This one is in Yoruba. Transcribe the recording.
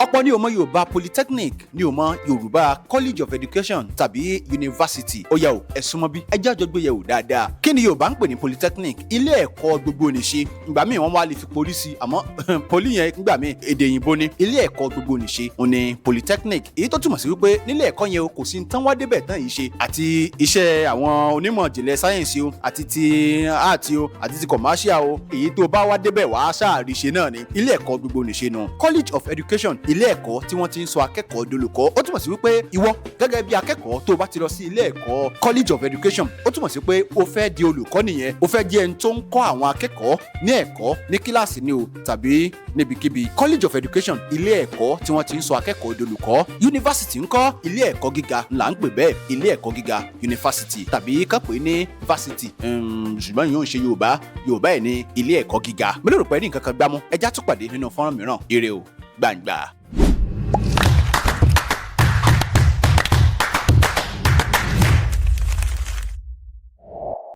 ọ̀pọ̀ ni ò mọ Yorùbá polytechnic ni ò mọ Yorùbá college of education tàbí university. Ó yá o, ẹ súnmọ́ bí ẹ jẹ́ àjọgbé yẹ̀wò dáadáa. Kí ni Yorùbá ń pè ní polytechnic? Ilé ẹ̀kọ́ gbogbo nìṣe. Ìgbà míì wọ́n wá lè fi poli sí, àmọ́ poli yẹn nígbà míì èdè òyìnbó ni. Ilé ẹ̀kọ́ gbogbo nìṣe òun ni polytechnic. Èyí tó túmọ̀ sí wípé nílé ẹ̀kọ́ yẹn o kò sí tán wá débẹ̀ tán yìí ṣe, àti iṣẹ́ àwọn onímọ̀ ìjìnlẹ̀ sáyẹ́ǹsì o, àti ti art o, àti ti commercial o, èyí tó bá wá débẹ̀ wá ṣáàrí ṣe náà ni. Ilé ẹ̀kọ́ gbogbo nìṣe nù. College of education, ilé ẹ̀kọ́ tí wọ́n ti ń sọ akẹ́kọ̀ọ́ dolùkọ́. Ó túmọ̀ sí wípé ìwọ gẹ́gẹ́ bí akẹ́kọ̀ọ́ tó bá ti lọ sí ilé ẹ̀kọ́ college of education, ó túmọ̀ sí pé o fẹ́ di olùkọ́ nìyẹn. O fẹ́ jẹ́ ẹni tó ń kọ́ àwọn akẹ́kọ̀ọ́ ní ẹ̀kọ́ ní kíláàsì ni o tàbí níbikíbi. College of education, ilé ẹ̀kọ́ tí wọ́n ti ń sọ akẹ́kọ̀ọ́ dolùkọ́. University ńkọ́? Ilé ẹ̀kọ́ gíga là ń pè bẹ́ẹ̀. Ilé ẹ̀kọ́ gíga university tàbí ká pè ní varsity. Ṣùgbọ́n yóò ṣe Yorùbá ẹ̀ ní ilé ẹ̀kọ́ gíga. Mo lérò pé ní nǹkan kan gbámú. Ẹ já tún pàdé nínú fọ́nrán mìíràn. Ire o, gbàǹgbà.